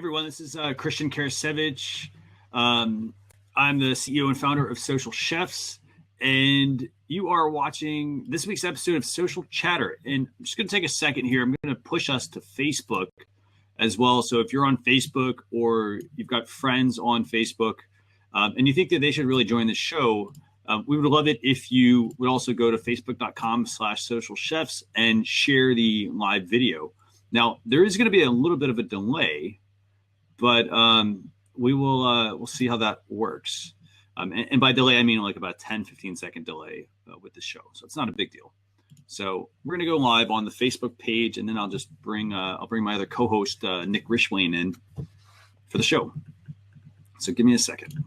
Everyone, this is Christian Karasevich. I'm the CEO and founder of Social Chefs, and you are watching this week's episode of Social Chatter. And I'm just going to take a second here. I'm going to push us to Facebook as well. So if you're on Facebook or you've got friends on Facebook and you think that they should really join the show, we would love it if you would also go to facebook.com/social chefs and share the live video. Now, there is going to be a little bit of a delay, but we'll see how that works. And by delay, I mean like about a 10-15 second delay with the show. So it's not a big deal. So we're going to go live on the Facebook page, and then I'll just bring my other co-host, Nick Rishwain, in for the show. So give me a second.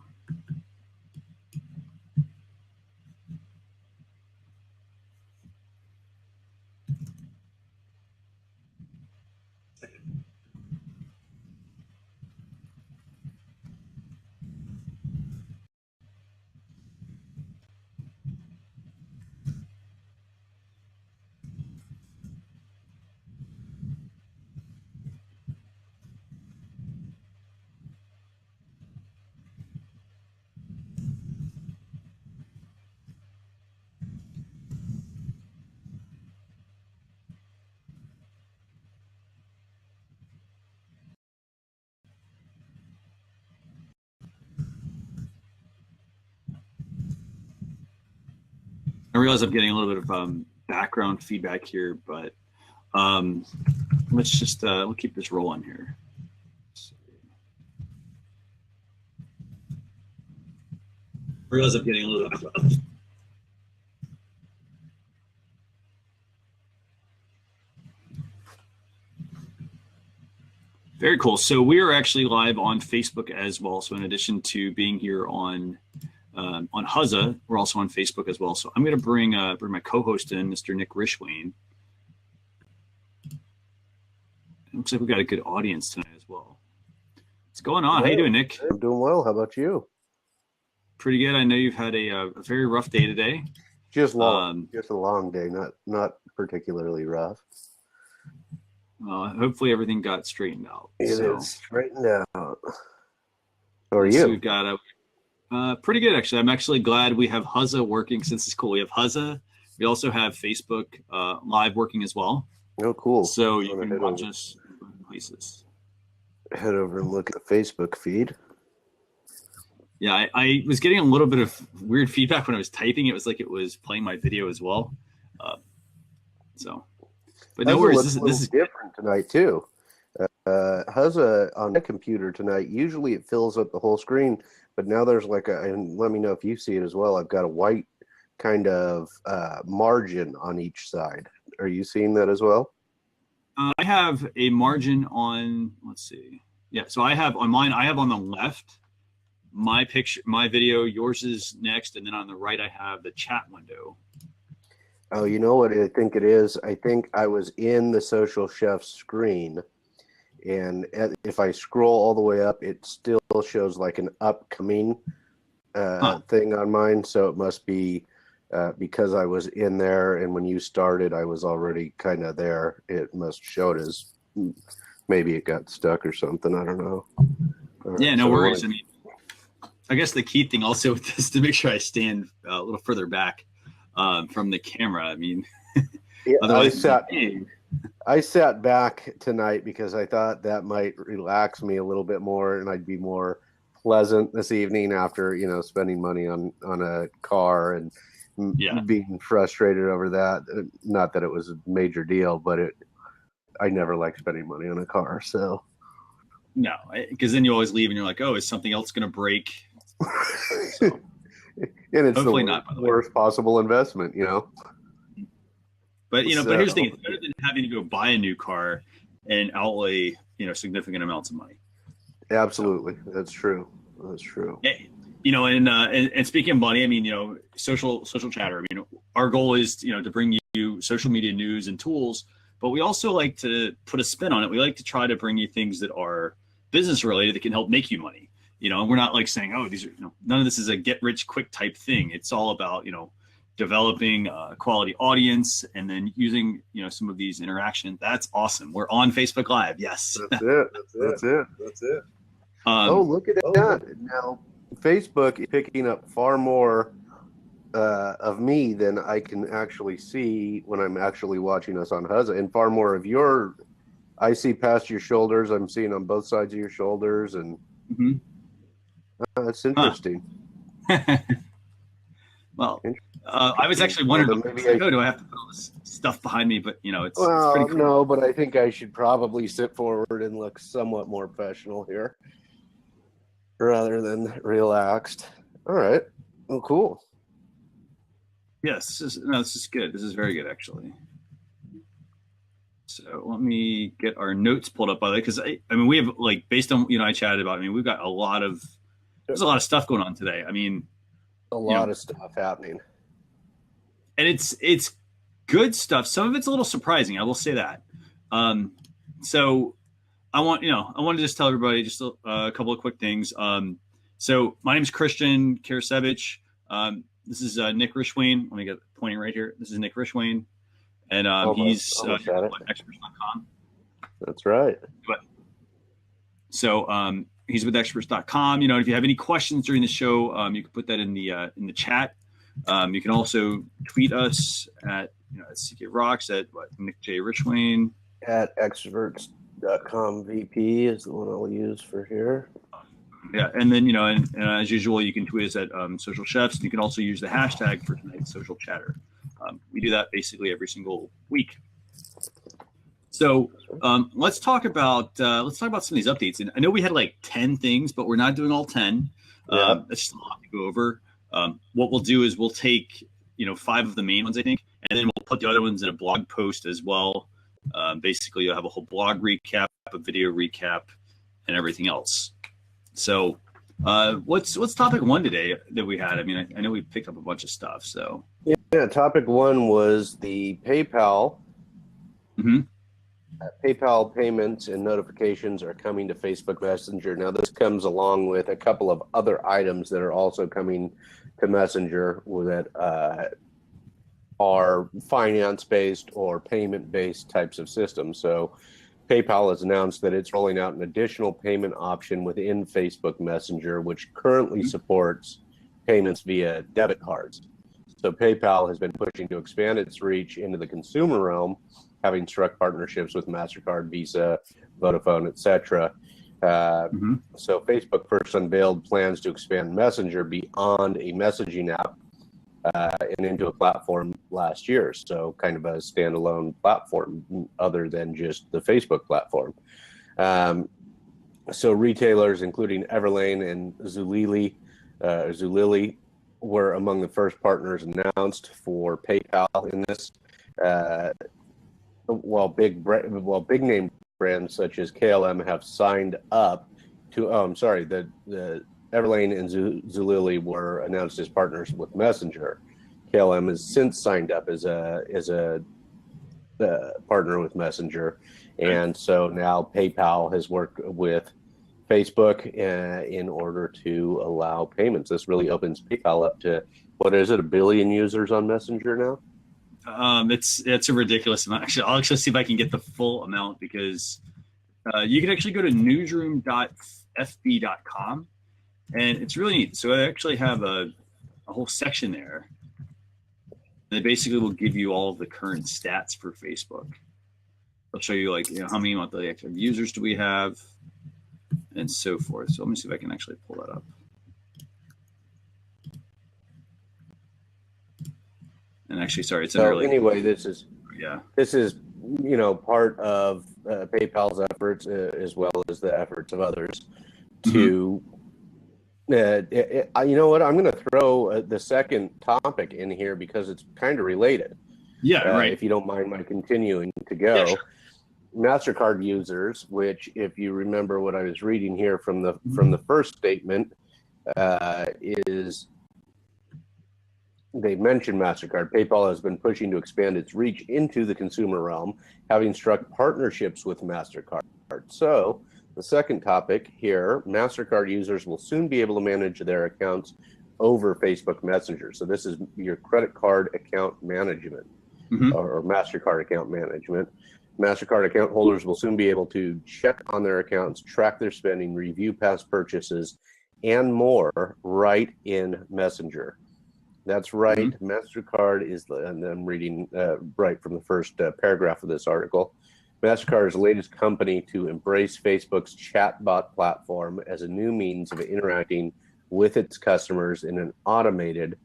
I realize I'm getting a little bit of background feedback here, but let's just we'll keep this rolling here. I realize I'm getting a little bit of Very cool. So we are actually live on Facebook as well. So in addition to being here on Huzza, we're also on Facebook as well. So I'm going to bring my co-host in, Mr. Nick Rishwain. It looks like we've got a good audience tonight as well. What's going on? How you doing, Nick? I'm doing well. How about you? Pretty good. I know you've had a very rough day today. Just long. Just a long day. Not particularly rough. Hopefully everything got straightened out. It is straightened out. How are you? So we've got pretty good, actually. I'm actually glad we have Huzza working, since it's cool. We have Huzza. We also have Facebook Live working as well. Oh, cool. So you can watch us in places. Head over and look at the Facebook feed. Yeah, I was getting a little bit of weird feedback when I was typing. It was like it was playing my video as well. But no worries. This is different tonight too. Huzza on the computer tonight. Usually it fills up the whole screen, but now there's like and let me know if you see it as well. I've got a white kind of margin on each side. Are you seeing that as well? I have a margin on. Let's see. Yeah, so I have on mine. I have on the left my picture, my video. Yours is next, and then on the right I have the chat window. Oh, you know what I think it is? I think I was in the Social Chef screen, and if I scroll all the way up, it still shows like an upcoming thing on mine. So it must be because I was in there, and when you started, I was already kind of there. It must show it as maybe it got stuck or something. I don't know. Yeah, no worries. I mean, I guess the key thing also with this to make sure I stand a little further back from the camera. I mean, yeah, otherwise I sat back tonight because I thought that might relax me a little bit more, and I'd be more pleasant this evening after, spending money on a car and being frustrated over that. Not that it was a major deal, but I never like spending money on a car. So no, because then you always leave and you're like, oh, is something else going to break? So, and it's hopefully the not, by the worst possible investment, But but here's the thing: it's better than having to go buy a new car and outlay significant amounts of money. Absolutely, that's true. That's true. And speaking of money, I mean, social chatter. I mean, our goal is to bring you social media news and tools, but we also like to put a spin on it. We like to try to bring you things that are business related that can help make you money. And we're not like saying, oh, these are none of this is a get rich quick type thing. It's all about developing a quality audience, and then using some of these interactions. That's awesome. We're on Facebook Live. Yes. That's it. That's it. Oh, look at that. Now, Facebook is picking up far more of me than I can actually see when I'm actually watching us on Huzza, and far more of your. I see past your shoulders. I'm seeing on both sides of your shoulders, and that's interesting. Huh. Well, I was actually wondering, do I have to put all this stuff behind me? But it's pretty cool. No, but I think I should probably sit forward and look somewhat more professional here, rather than relaxed. All right. Well, cool. Yes, this is good. This is very good, actually. So let me get our notes pulled up by the way, because I mean we have based on I chatted about. I mean we've got there's a lot of stuff going on today. I mean a lot of stuff happening, and it's good stuff. Some of it's a little surprising. I will say that. So I want to just tell everybody just a couple of quick things. So my name is Christian Karasevich. This is Nick Rishwain. Let me get pointing right here. This is Nick Rishwain. And he's experts.com. That's right. So he's with experts.com. If you have any questions during the show, you can put that in the chat. You can also tweet us at CK Rocks at Nick J Richwain at experts.com VP is the one I'll use for here. Yeah, and then and as usual, you can tweet us at Social Chefs. You can also use the hashtag for tonight's social chatter. We do that basically every single week. So let's talk about some of these updates. And I know we had 10 things, but we're not doing all 10. That's just a lot to go over. What we'll do is we'll take 5 of the main ones, I think, and then we'll put the other ones in a blog post as well. Basically, you'll have a whole blog recap, a video recap, and everything else. So what's topic 1 today that we had? I mean, I know we picked up a bunch of stuff. So yeah, topic 1 was the PayPal. PayPal payments and notifications are coming to Facebook Messenger. Now, this comes along with a couple of other items that are also coming to Messenger that are finance-based or payment-based types of systems. So PayPal has announced that it's rolling out an additional payment option within Facebook Messenger, which currently supports payments via debit cards. So PayPal has been pushing to expand its reach into the consumer realm, having struck partnerships with MasterCard, Visa, Vodafone, etc. So Facebook first unveiled plans to expand Messenger beyond a messaging app and into a platform last year. So kind of a standalone platform other than just the Facebook platform. So retailers, including Everlane and Zulily, were among the first partners announced for PayPal in this. While big name brands such as KLM have signed up to, the Everlane and Zulily were announced as partners with Messenger. KLM has since signed up as a partner with Messenger, and so now PayPal has worked with Facebook in order to allow payments. This really opens PayPal up to, what is it, 1 billion users on Messenger now? It's a ridiculous amount. Actually, I'll actually see if I can get the full amount, because you can actually go to newsroom.fb.com, and it's really neat. So I actually have a whole section there. They basically will give you all of the current stats for Facebook. They'll show you how many monthly active users do we have, and so forth. So let me see if I can actually pull that up. And actually, sorry, it's anyway. This is part of PayPal's efforts as well as the efforts of others to. You know what? I'm going to throw the second topic in here because it's kind of related. Yeah, right. If you don't mind my continuing to go. Yeah, sure. MasterCard users, which, if you remember what I was reading here from the first statement, is they mentioned MasterCard. PayPal has been pushing to expand its reach into the consumer realm, having struck partnerships with MasterCard. So the second topic here, MasterCard users will soon be able to manage their accounts over Facebook Messenger. So this is your credit card account management, or MasterCard account management. MasterCard account holders will soon be able to check on their accounts, track their spending, review past purchases, and more right in Messenger. That's right. MasterCard is, and I'm reading right from the first paragraph of this article. MasterCard is the latest company to embrace Facebook's chatbot platform as a new means of interacting with its customers in an automated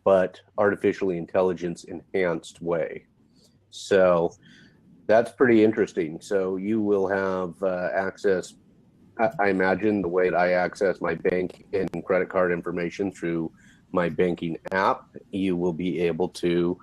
but artificially intelligence enhanced way. So that's pretty interesting. So you will have access, I imagine, the way that I access my bank and credit card information through my banking app. You will be able to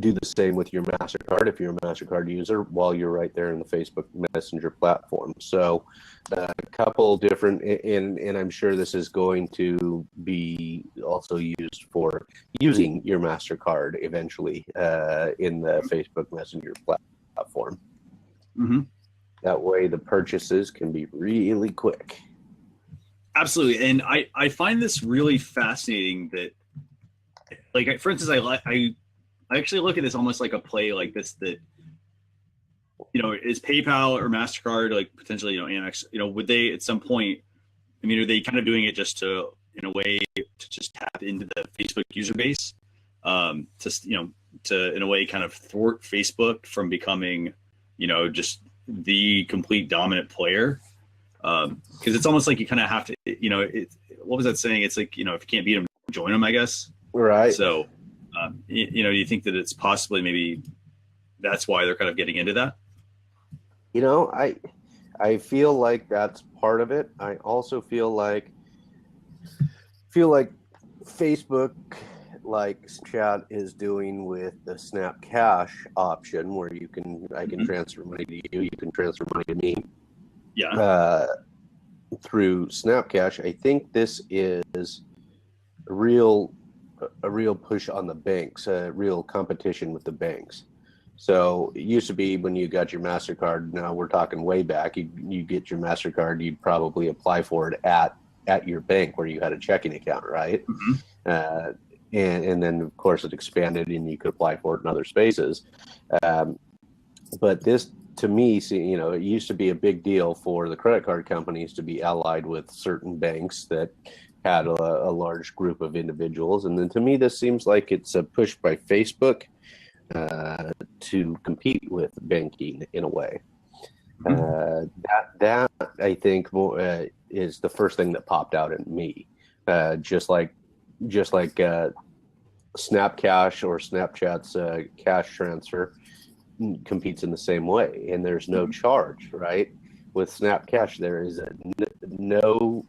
do the same with your MasterCard if you're a MasterCard user while you're right there in the Facebook Messenger platform. So a couple different, and I'm sure this is going to be also used for using your MasterCard eventually in the Facebook Messenger platform. That way the purchases can be really quick. Absolutely. And I find this really fascinating that, like, for instance, I actually look at this almost like a play like this, that, you know, is PayPal or MasterCard, like potentially, you know, Amex, you know, would they at some point, I mean, are they kind of doing it just to, in a way, to just tap into the Facebook user base, to, you know, to, in a way, kind of thwart Facebook from becoming, you know, just the complete dominant player? Because it's almost like you kind of have to, you know, what was that saying? It's like, you know, if you can't beat them, join them, I guess. Right. So, you know, do you think that it's possibly maybe that's why they're kind of getting into that? You know, I feel like that's part of it. I also feel like Facebook, like chat is doing with the Snap Cash option, where I can transfer money to you, you can transfer money to me. Yeah. Through Snap Cash. I think this is a real push on the banks, a real competition with the banks. So it used to be when you got your MasterCard, now we're talking way back, you get your MasterCard, you'd probably apply for it at your bank where you had a checking account, right? And then, of course, it expanded and you could apply for it in other spaces. But this, to me, you know, it used to be a big deal for the credit card companies to be allied with certain banks that had a large group of individuals. And then to me, this seems like it's a push by Facebook to compete with banking in a way. That I think is the first thing that popped out at me. Just like Snapcash or Snapchat's cash transfer competes in the same way, and there's no charge, right? With Snapcash, there is no,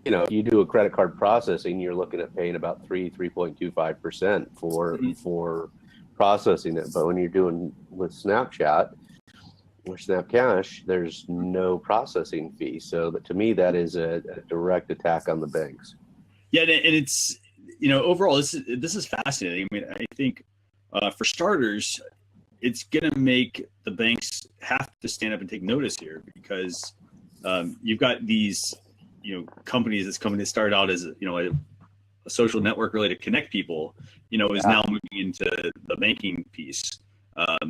you know, if you do a credit card processing, you're looking at paying about 3.25% for processing it. But when you're doing with Snapchat or Snapcash, there's no processing fee. So to me, that is a direct attack on the banks. Yeah, and it's, you know, overall, this is fascinating. I mean, I think for starters, it's going to make the banks have to stand up and take notice here, because you've got these, you know, companies. This company that started out as, you know, a social network really to connect people, you know, is now moving into the banking piece.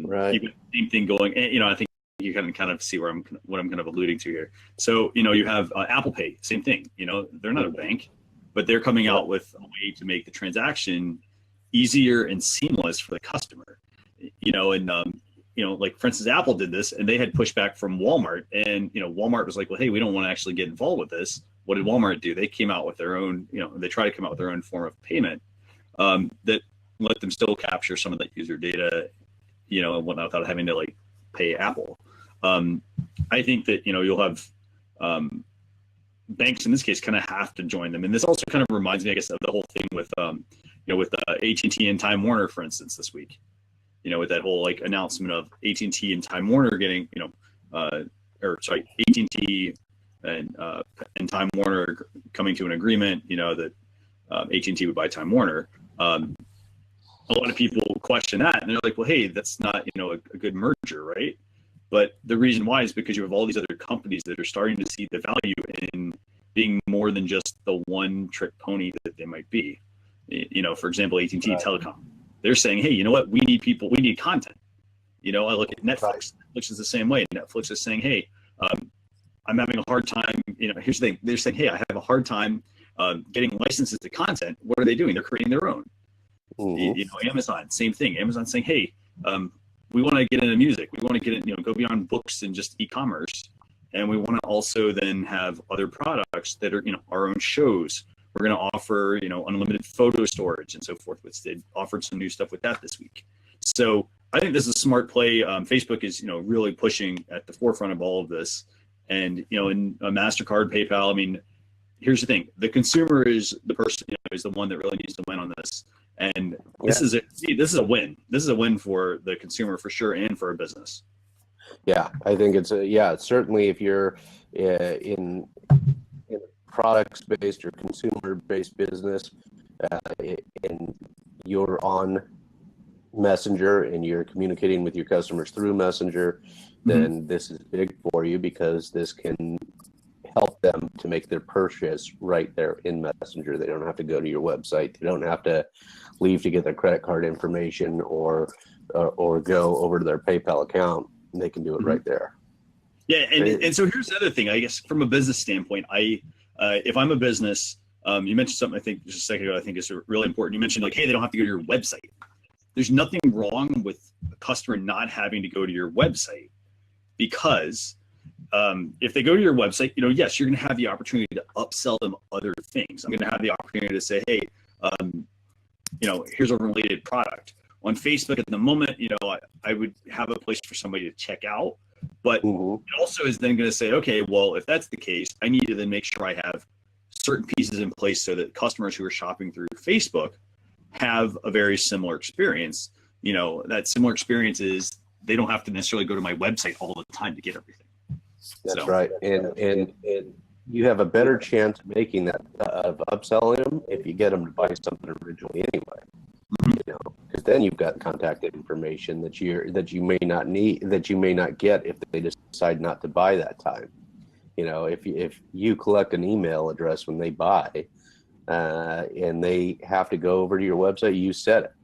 Right. Same thing going, and, you know, I think you can kind of see what I'm kind of alluding to here. So, you know, you have Apple Pay, same thing. You know, they're not a bank, but they're coming out with a way to make the transaction easier and seamless for the customer. You know, and you know, like for instance, Apple did this, and they had pushback from Walmart, and you know, Walmart was like, well, hey, we don't want to actually get involved with this. What did Walmart do? They came out with their own, you know, they try to come out with their own form of payment that let them still capture some of that user data, you know, and whatnot, without having to like pay Apple. I think that, you know, you'll have banks in this case kind of have to join them, and this also kind of reminds me, I guess, of the whole thing with you know, with AT&T and Time Warner, for instance, this week. You know, with that whole like announcement of AT&T and Time Warner getting, you know, AT&T and Time Warner coming to an agreement, you know, that AT&T would buy Time Warner. A lot of people question that, and they're like, well, hey, that's not, you know, a good merger, right? But the reason why is because you have all these other companies that are starting to see the value in being more than just the one trick pony they might be. For example, AT&T Telecom, they're saying, hey, you know what? We need content. I look at Netflix. Right. Netflix is the same way. Netflix is saying, hey, I'm having a hard time. Here's the thing. They're saying, hey, I have a hard time getting licenses to content. What are they doing? They're creating their own. Mm-hmm. Amazon, same thing. Amazon saying, hey, we want to get into music. We want to get in, go beyond books and just e-commerce. And we want to also then have other products that are, our own shows. We're going to offer, unlimited photo storage and so forth, which they offered some new stuff with that this week. So I think this is a smart play. Facebook is, really pushing at the forefront of all of this. And, in MasterCard, PayPal, I mean, here's the thing. The consumer is the person, is the one that really needs to win on this. And this is a win. This is a win for the consumer for sure, and for a business. Yeah, I think it's certainly if you're in a products-based or consumer-based business, and you're on Messenger and you're communicating with your customers through Messenger, then this is big for you, because this can help them to make their purchase right there in Messenger. They don't have to go to your website. They don't have to leave to get their credit card information or go over to their PayPal account. And they can do it right there. Yeah, and so here's the other thing. I guess from a business standpoint, if I'm a business, you mentioned something I think just a second ago I think is really important. You mentioned hey, they don't have to go to your website. There's nothing wrong with a customer not having to go to your website, because if they go to your website, yes, you're going to have the opportunity to upsell them other things. I'm going to have the opportunity to say, hey, here's a related product. On Facebook at the moment, I would have a place for somebody to check out, but it also is then going to say, okay, well, if that's the case, I need to then make sure I have certain pieces in place so that customers who are shopping through Facebook have a very similar experience. That similar experience is they don't have to necessarily go to my website all the time to get everything. That's right. And you have a better chance of making that, of upselling them, if you get them to buy something originally anyway. Because then you've got contact information that you may not need, that you may not get if they decide not to buy that time. If you collect an email address when they buy, and they have to go over to your website, you set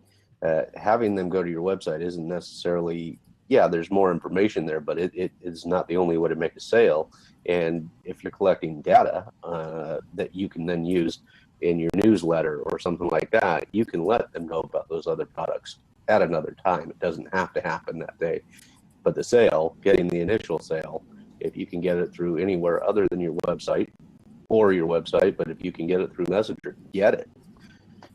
it. Having them go to your website isn't necessarily, there's more information there, but it is not the only way to make a sale. And if you're collecting data that you can then use in your newsletter or something like that, you can let them know about those other products at another time. It doesn't have to happen that day. But the sale, getting the initial sale, if you can get it through anywhere other than your website or your website, but if you can get it through Messenger, get it.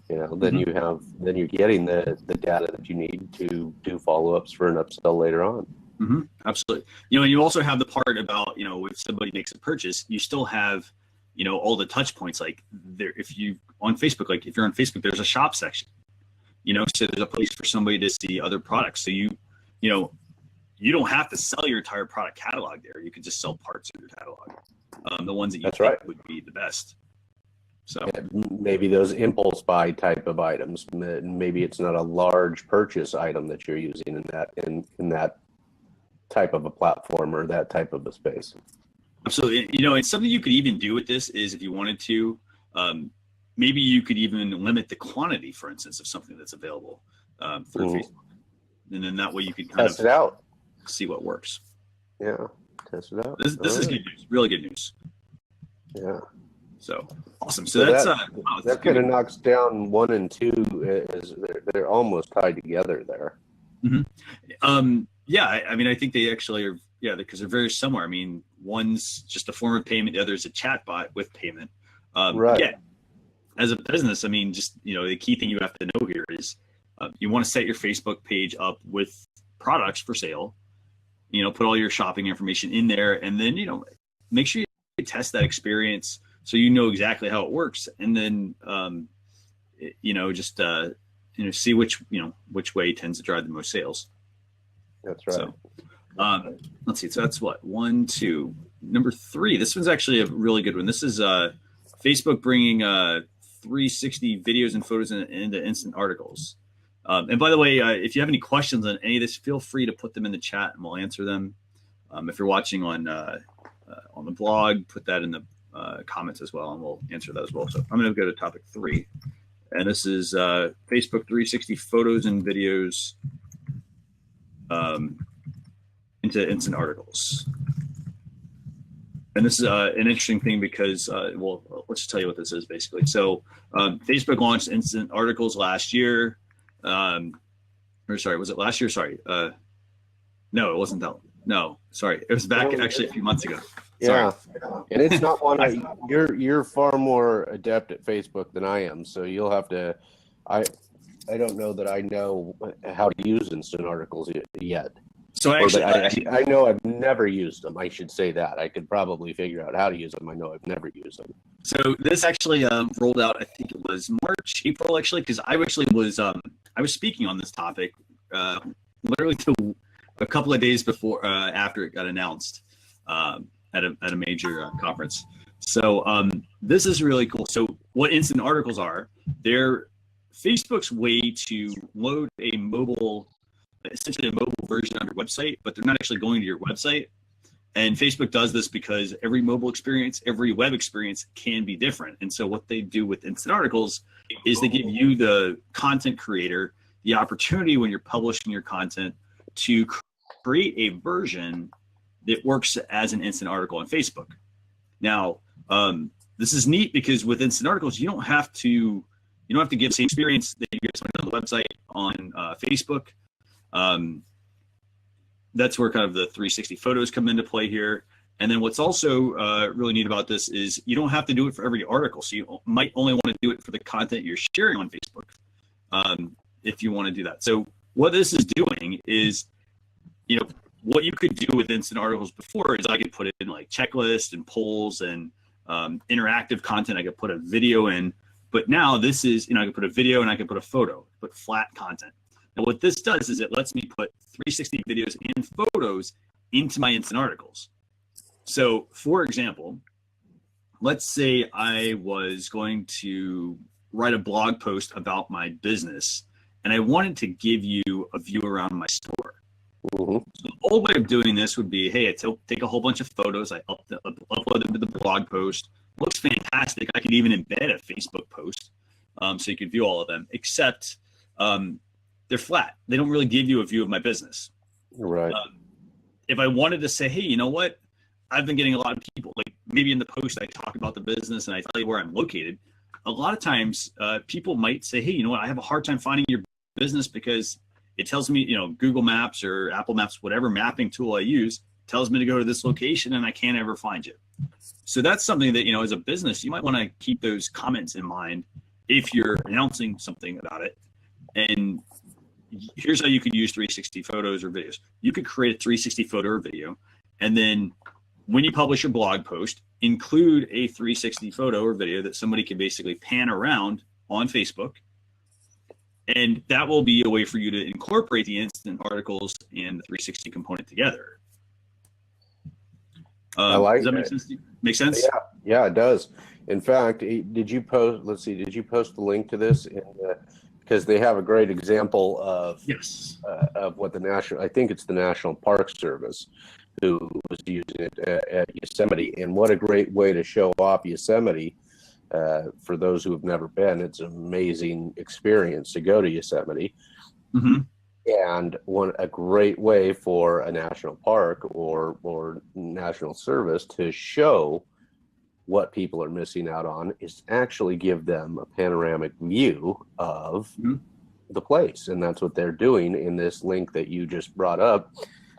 Then you're getting the data that you need to do follow-ups for an upsell later on. Absolutely. And you also have the part about, if somebody makes a purchase, you still have, all the touch points. Like there, if you're on Facebook, there's a shop section, so there's a place for somebody to see other products. So you don't have to sell your entire product catalog there. You can just sell parts of your catalog, the ones that you think would be the best. So maybe those impulse buy type of items. Maybe it's not a large purchase item that you're using in that type of a platform or that type of a space. Absolutely. And something you could even do with this is, if you wanted to, maybe you could even limit the quantity, for instance, of something that's available through Facebook. And then that way you can test it out, see what works. Yeah, test it out. This is good news, really good news. Yeah. So awesome. So that kind of knocks down 1 and 2, as they're almost tied together there. Yeah, I mean, I think they actually are. Yeah, because they're very similar. I mean, one's just a form of payment, the other is a chat bot with payment. Right. Yeah, as a business, I mean, just the key thing you have to know here is you want to set your Facebook page up with products for sale. Put all your shopping information in there, and then make sure you test that experience so you know exactly how it works, and then see which way tends to drive the most sales. That's right. So, let's see. So that's what 1, 2. Number 3. This one's actually a really good one. This is Facebook bringing 360 videos and photos into instant articles. And by the way, if you have any questions on any of this, feel free to put them in the chat and we'll answer them. If you're watching on the blog, put that in the comments as well, and we'll answer that as well. So I'm going to go to topic 3, and this is Facebook 360 photos and videos into instant articles. And this is an interesting thing because, well, let's just tell you what this is basically. So Facebook launched instant articles last year. Or sorry, was it last year? Sorry. No, it wasn't that. No, sorry. It was back actually a few months ago. Sorry. Yeah, and it's not one. You're far more adept at Facebook than I am, so you'll have to. I don't know that I know how to use instant articles yet. So I know I've never used them. I should say that. I could probably figure out how to use them. I know I've never used them. So this actually rolled out, I think it was March, April, actually, because I actually was I was speaking on this topic literally a couple of days before after it got announced at a major conference. So this is really cool. So what instant articles are, they're Facebook's way to load essentially a mobile version of your website, but they're not actually going to your website. And Facebook does this because every mobile experience, every web experience can be different. And so what they do with instant articles is they give you, the content creator, the opportunity when you're publishing your content to create a version that works as an instant article on Facebook. Now, this is neat because with instant articles, you don't have to give the same experience that you get somebody on the website on Facebook. That's where kind of the 360 photos come into play here. And then what's also really neat about this is you don't have to do it for every article. So you might only want to do it for the content you're sharing on Facebook if you want to do that. So what this is doing is, what you could do with instant articles before is I could put in like checklists and polls and interactive content. I could put a video in, but now this is, I could put a video and I could put a photo, put flat content. And what this does is it lets me put 360 videos and photos into my instant articles. So for example, let's say I was going to write a blog post about my business and I wanted to give you a view around my store. Mm-hmm. So the old way of doing this would be, hey, I take a whole bunch of photos, I upload them to the blog post. It looks fantastic. I could even embed a Facebook post so you could view all of them, except they're flat. They don't really give you a view of my business. Right. If I wanted to say, hey, you know what? I've been getting a lot of people, like maybe in the post I talk about the business and I tell you where I'm located. A lot of times people might say, hey, you know what? I have a hard time finding your business because it tells me, Google Maps or Apple Maps, whatever mapping tool I use, tells me to go to this location and I can't ever find you. So that's something that, as a business, you might want to keep those comments in mind if you're announcing something about it. And here's how you could use 360 photos or videos. You could create a 360 photo or video, and then when you publish your blog post, include a 360 photo or video that somebody can basically pan around on Facebook. And that will be a way for you to incorporate the instant articles and the 360 component together. I like does that make sense? Make sense? Yeah, it does. In fact, did you post the link to this because they have a great example of what I think it's the National Park Service who was using it at Yosemite, and what a great way to show off Yosemite. For those who have never been, it's an amazing experience to go to Yosemite. Mm-hmm. And a great way for a national park or national service to show what people are missing out on is actually give them a panoramic view of the place. And that's what they're doing in this link that you just brought up,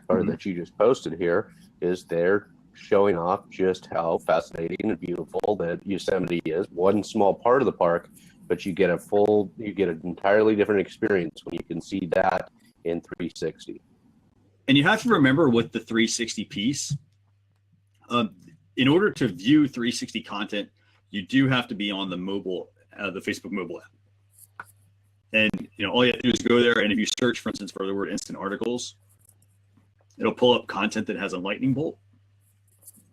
or that you just posted here, is they're showing off just how fascinating and beautiful that Yosemite is. One small part of the park, but you get an entirely different experience when you can see that in 360. And you have to remember with the 360 piece, in order to view 360 content, you do have to be on the Facebook mobile app. And all you have to do is go there, and if you search, for instance, for the word instant articles, it'll pull up content that has a lightning bolt.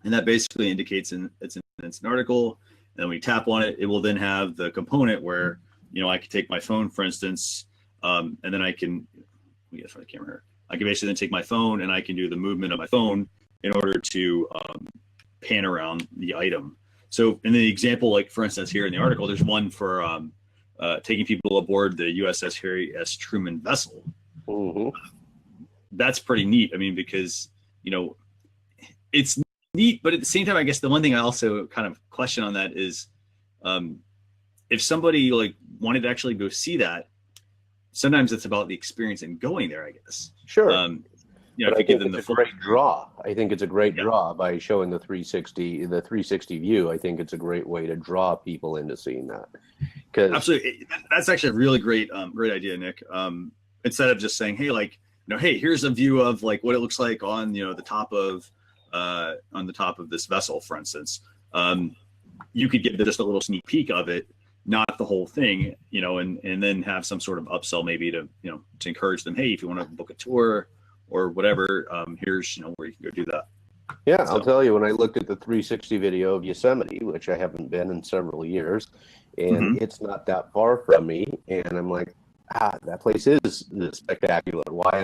And that basically indicates it's an instant article. And then we tap on it, it will then have the component where, I could take my phone, for instance, and then I can, let me get for the camera here. I can basically then take my phone and I can do the movement of my phone in order to pan around the item. So in the example, like for instance, here in the article, there's one for taking people aboard the USS Harry S. Truman vessel. Mm-hmm. That's pretty neat. I mean, because, it's neat, but at the same time, I guess the one thing I also kind of question on that is, if somebody like wanted to actually go see that, sometimes it's about the experience and going there, I guess. Sure. If you give them the full great draw. I think it's a great draw by showing the 360 view. I think it's a great way to draw people into seeing that. Absolutely, that's actually a really great idea, Nick. Instead of just saying, hey, hey, here's a view of like what it looks like on the top of this vessel, for instance. You could give just a little sneak peek of it, not the whole thing, and then have some sort of upsell maybe to encourage them. Hey, if you want to book a tour or whatever, here's where you can go do that. Yeah, so. I'll tell you, when I looked at the 360 video of Yosemite, which I haven't been in several years, and it's not that far from me, and I'm like, that place is spectacular. Why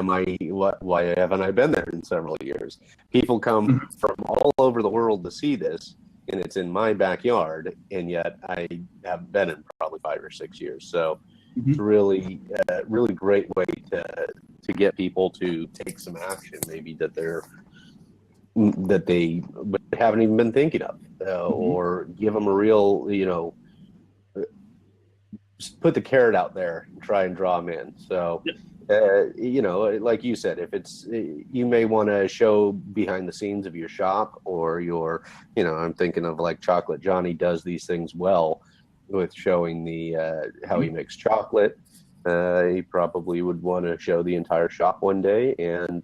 haven't I been there in several years? People come from all over the world to see this, and it's in my backyard, and yet I haven't been in probably 5 or 6 years. So it's really great way to get people to take some action, maybe that they haven't even been thinking of, or give them a real, put the carrot out there and try and draw them in. So, like you said, if it's, you may want to show behind the scenes of your shop or your, I'm thinking of like Chocolate Johnny does these things well with showing the, how he makes chocolate. He probably would want to show the entire shop one day, and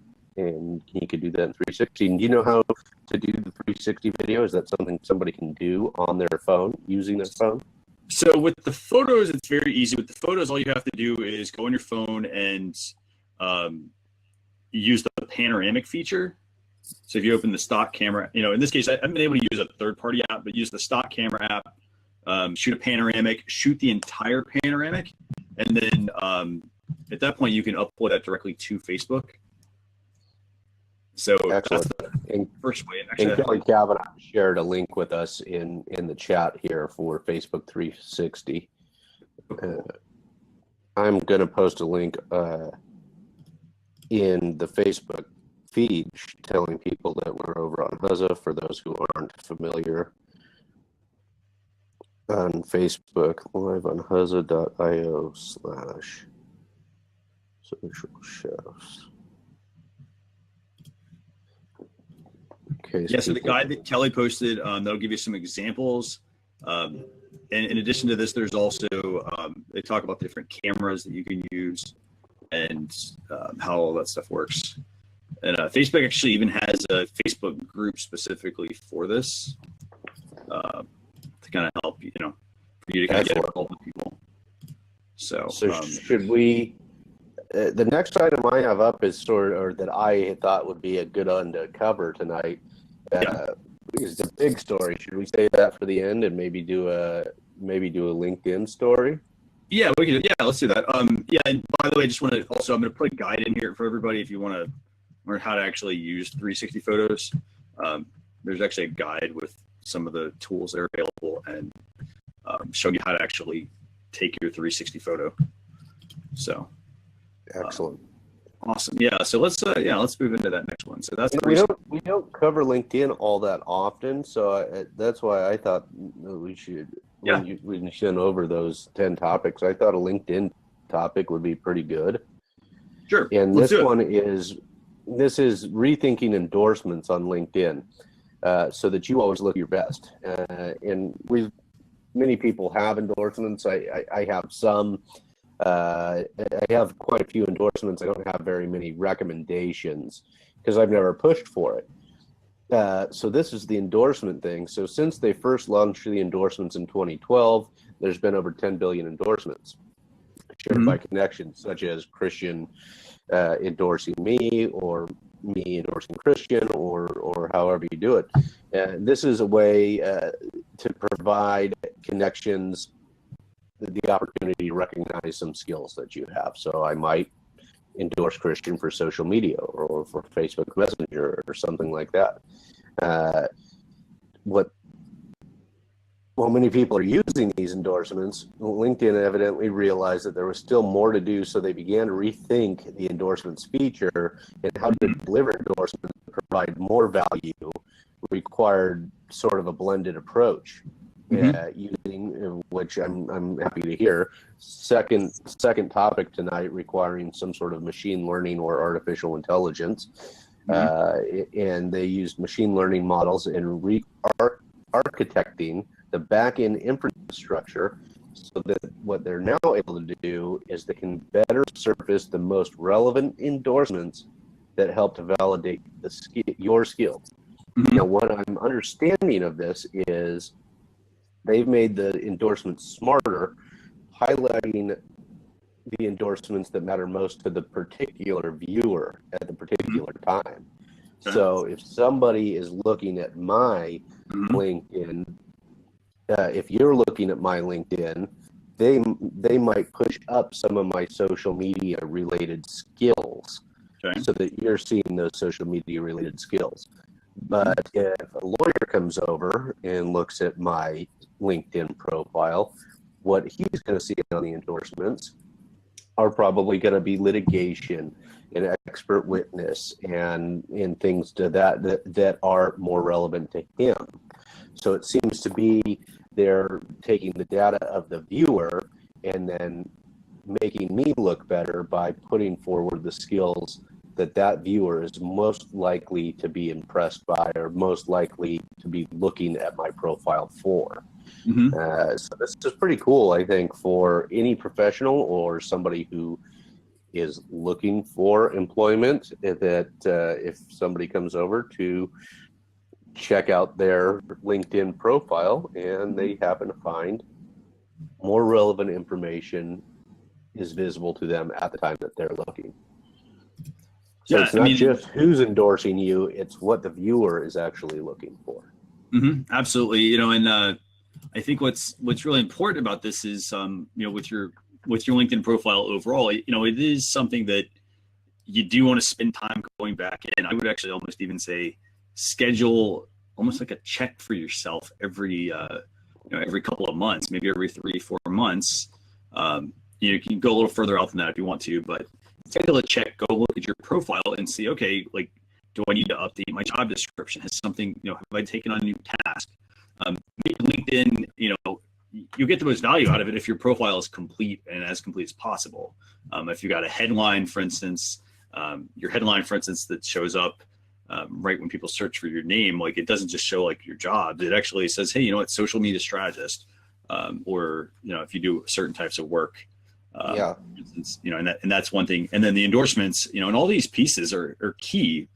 he could do that in 360. And do you know how to do the 360 video? Is that something somebody can do on their phone, using their phone? So with the photos, it's very easy. With the photos, all you have to do is go on your phone and use the panoramic feature. So if you open the stock camera, in this case, I've been able to use a third-party app, but use the stock camera app, shoot a panoramic, shoot the entire panoramic, and then at that point, you can upload that directly to Facebook. So excellent. That's the first way. And Kelly Kavanaugh shared a link with us in the chat here for Facebook 360. I'm going to post a link in the Facebook feed telling people that we're over on Huzza, for those who aren't familiar. On Facebook, live on huzza.io/social chefs. Okay, so the guide that Kelly posted, that'll give you some examples. And in addition to this, there's also, they talk about different cameras that you can use and how all that stuff works. And Facebook actually even has a Facebook group specifically for this to kind of help, for you to kind of get involved with people. So should we, the next item I have up is or that I thought would be a good one to cover tonight, is the big story. Should we save that for the end and maybe do a LinkedIn story? Yeah, we can. Yeah, let's do that. And by the way, I just want to also, I'm going to put a guide in here for everybody if you want to learn how to actually use 360 photos. There's actually a guide with some of the tools that are available and showing you how to actually take your 360 photo. So excellent. Awesome. Yeah. So let's move into that next one. So that's we don't cover LinkedIn all that often, so that's why I thought we should when you send over those 10 topics. I thought a LinkedIn topic would be pretty good. Sure. And this one is rethinking endorsements on LinkedIn, so that you always look your best. And many people have endorsements. I have some. I have quite a few endorsements. I don't have very many recommendations because I've never pushed for it. So this is the endorsement thing. So since they first launched the endorsements in 2012, there's been over 10 billion endorsements shared by connections, such as Christian endorsing me, or me endorsing Christian, or however you do it. This is a way to provide connections the opportunity to recognize some skills that you have. So I might endorse Christian for social media or for Facebook Messenger or something like that. What While many people are using these endorsements, LinkedIn evidently realized that there was still more to do, so they began to rethink the endorsements feature and how to deliver endorsements to provide more value required sort of a blended approach. Using which I'm happy to hear. Second topic tonight requiring some sort of machine learning or artificial intelligence, and they used machine learning models in architecting the back-end infrastructure, so that what they're now able to do is they can better surface the most relevant endorsements that help to validate your skills. Now, what I'm understanding of this is they've made the endorsements smarter, highlighting the endorsements that matter most to the particular viewer at the particular time. Okay. So if somebody is looking at my LinkedIn, if you're looking at my LinkedIn, they might push up some of my social media related skills, so that you're seeing those social media related skills. But if a lawyer comes over and looks at my LinkedIn profile, what he's going to see on the endorsements are probably going to be litigation and expert witness and things to that are more relevant to him. So it seems to be they're taking the data of the viewer and then making me look better by putting forward the skills that viewer is most likely to be impressed by or most likely to be looking at my profile for. So this is pretty cool, I think, for any professional or somebody who is looking for employment, that if somebody comes over to check out their LinkedIn profile and they happen to find more relevant information is visible to them at the time that they're looking. So it's not just who's endorsing you, it's what the viewer is actually looking for. Absolutely. And I think what's really important about this is, with your LinkedIn profile overall, it is something that you do want to spend time going back in. I would actually almost even say schedule almost like a check for yourself every couple of months, maybe every 3-4 months. You can go a little further out than that if you want to, but schedule a check, go look at your profile and see, okay, like, do I need to update my job description? Has something, have I taken on a new task? LinkedIn, you get the most value out of it if your profile is complete and as complete as possible. If you got a headline, for instance, that shows up right when people search for your name, like it doesn't just show like your job. It actually says, hey, it's social media strategist, or if you do certain types of work. For instance, and that's one thing. And then the endorsements, and all these pieces are key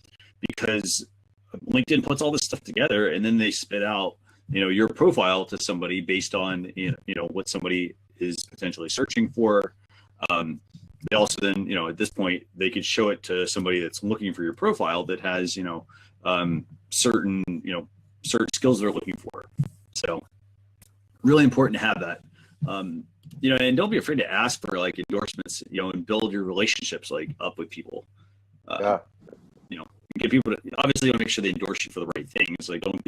because LinkedIn puts all this stuff together and then they spit out, your profile to somebody based on, what somebody is potentially searching for. They also then, at this point, they could show it to somebody that's looking for your profile that has, certain skills they're looking for. So really important to have that. And don't be afraid to ask for like endorsements, and build your relationships like up with people. Get people to, obviously, make sure they endorse you for the right things. Like don't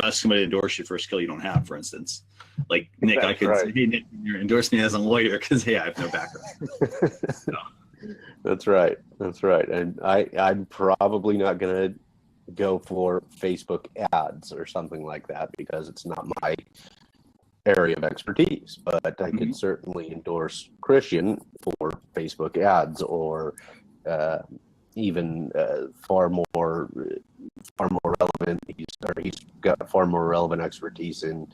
ask somebody to endorse you for a skill you don't have, for instance. Like Nick, I could say, hey, Nick, you're endorsing me as a lawyer because, hey, I have no background. So. That's right. And I'm probably not going to go for Facebook ads or something like that because it's not my area of expertise, but I could certainly endorse Christian for Facebook ads or even far more relevant. He's got far more relevant expertise in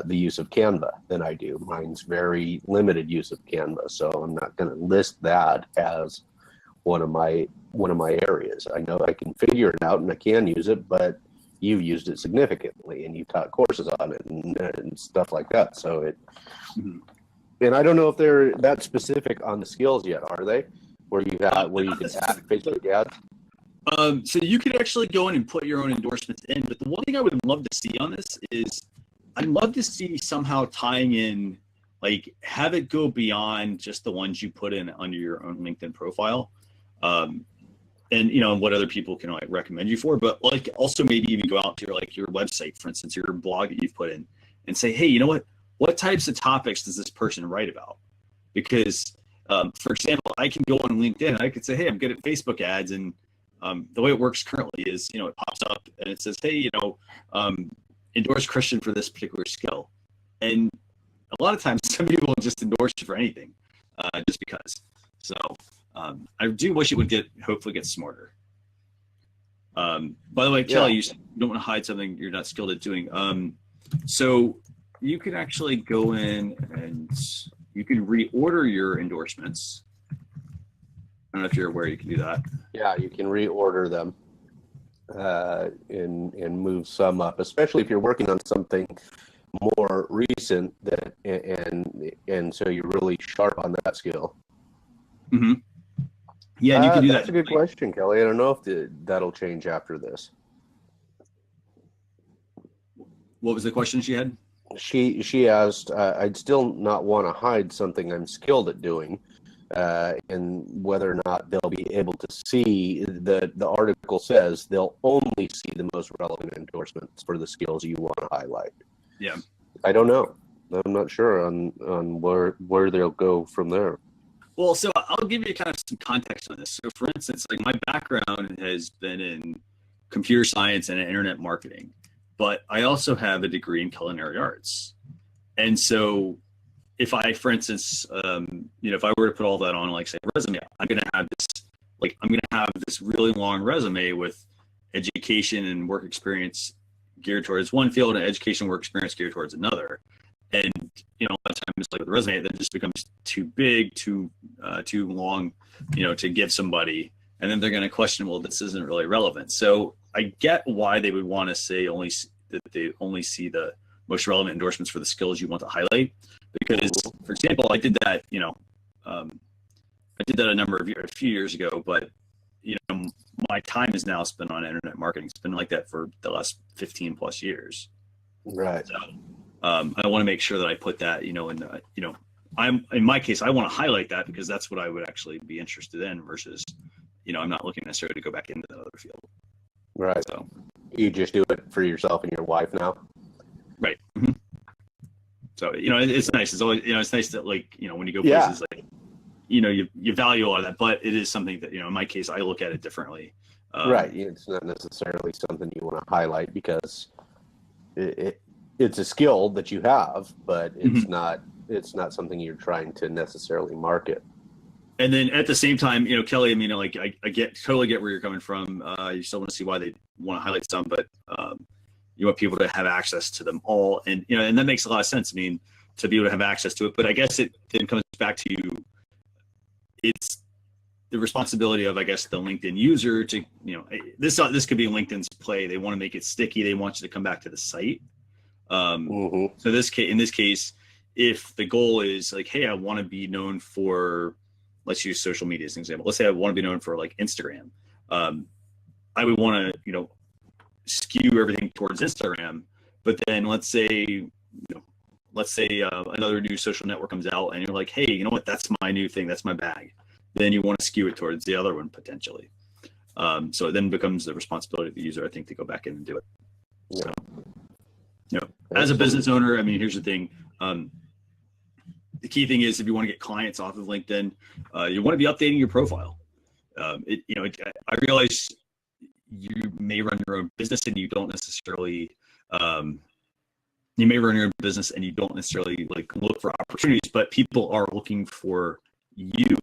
the use of Canva than I do. Mine's very limited use of Canva, so I'm not going to list that as one of my areas. I know I can figure it out and I can use it, but you've used it significantly and you've taught courses on it and stuff like that. So and I don't know if they're that specific on the skills yet, are they? Where you can add Facebook ads? So you could actually go in and put your own endorsements in, but the one thing I would love to see on this is I'd love to see somehow tying in, like have it go beyond just the ones you put in under your own LinkedIn profile. And what other people can like recommend you for, but like also maybe even go out to your website, for instance, your blog that you've put in, and say, hey, you know what types of topics does this person write about? Because, for example, I can go on LinkedIn. I could say, hey, I'm good at Facebook ads. And the way it works currently is, it pops up and it says, hey, endorse Christian for this particular skill. And a lot of times some people will just endorse you for anything, just because. So I do wish it would hopefully get smarter. By the way, Kelly, you don't want to hide something you're not skilled at doing. So you can actually go in and you can reorder your endorsements. I don't know if you're aware you can do that. Yeah, you can reorder them and move some up, especially if you're working on something more recent and so you're really sharp on that skill. Mm-hmm. Yeah, and you can do that. That's a good question, Kelly. I don't know if that'll change after this. What was the question she had? She asked, I'd still not want to hide something I'm skilled at doing, and whether or not they'll be able to see the article says they'll only see the most relevant endorsements for the skills you want to highlight. Yeah. I don't know. I'm not sure on where they'll go from there. Well, so I'll give you kind of some context on this. So for instance, like my background has been in computer science and internet marketing, but I also have a degree in culinary arts. And so if I, for instance, if I were to put all that on, like say resume, I'm going to have this really long resume with education and work experience geared towards one field and education work experience geared towards another. And a lot of times, like with the resume, that just becomes too big, too long, to give somebody, and then they're going to question, well, this isn't really relevant. So I get why they would want to say that they only see the most relevant endorsements for the skills you want to highlight. Because, for example, I did that, I did that a few years ago, but my time is now spent on internet marketing. It's been like that for the last 15 plus years. Right. So, I want to make sure that I put that, I'm in my case, I want to highlight that because that's what I would actually be interested in versus, I'm not looking necessarily to go back into that other field. Right. So you just do it for yourself and your wife now. Right. Mm-hmm. So, it's nice. It's always, it's nice that when you go places like, you value a lot of that, but it is something that, in my case, I look at it differently. Right. It's not necessarily something you want to highlight because it's a skill that you have, but it's mm-hmm. not something you're trying to necessarily market. And then at the same time, Kelly, I totally get where you're coming from. You still want to see why they want to highlight some, but you want people to have access to them all. And, and that makes a lot of sense. To be able to have access to it, but I guess it then comes back to it's the responsibility of, I guess, the LinkedIn user to, this could be LinkedIn's play. They want to make it sticky. They want you to come back to the site. So in this case, if the goal is like, hey, I want to be known for, let's use social media as an example. Let's say I want to be known for like Instagram. I would want to, skew everything towards Instagram, but then let's say another new social network comes out and you're like, hey, you know what? That's my new thing. That's my bag. Then you want to skew it towards the other one potentially. So it then becomes the responsibility of the user, I think, to go back in and do it. So, as a business owner, here's the thing. The key thing is if you want to get clients off of LinkedIn, you want to be updating your profile. I realize you may run your own business and you don't necessarily, look for opportunities, but people are looking for you.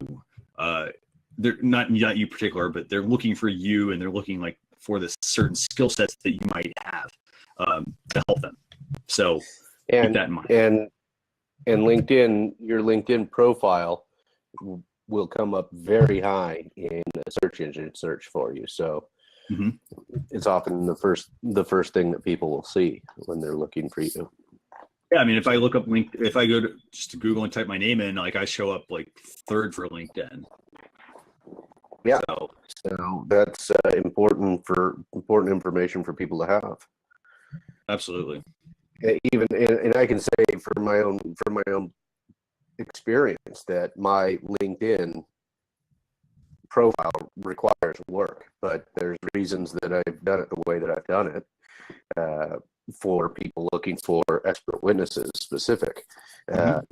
They're not you particular, but they're looking for you, and they're looking like for the certain skill sets that you might have to help them. So keep that in mind. And LinkedIn, your LinkedIn profile will come up very high in a search engine search for you. So it's often the first thing that people will see when they're looking for you. Yeah, if I look up if I go to Google and type my name in, like I show up like third for LinkedIn. Yeah. So that's important information for people to have. Absolutely. Even and I can say from my own experience that my LinkedIn profile requires work, but there's reasons that I've done it the way that I've done it. for people looking for expert witnesses specific. Mhm.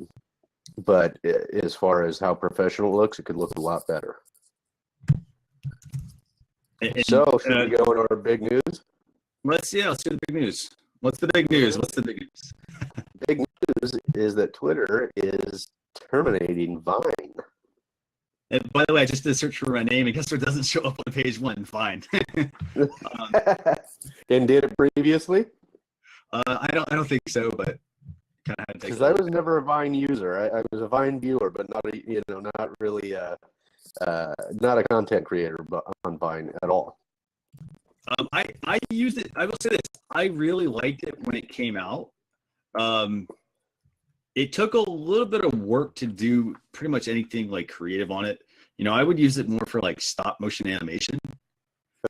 But as far as how professional it looks, it could look a lot better. So And should we go on our big news? let's do the big news. What's the big news? What's the big news? Big news is that Twitter is terminating Vine. And by the way, I just did a search for my name, and guess what doesn't show up on page one? Fine. And did it previously? I don't think so, but kind of had to take Because a I look. was never a Vine user. I was a Vine viewer, but not really not a content creator on Vine at all. I used it. I will say this: I really liked it when it came out. It took a little bit of work to do pretty much anything like creative on it. I would use it more for like stop motion animation.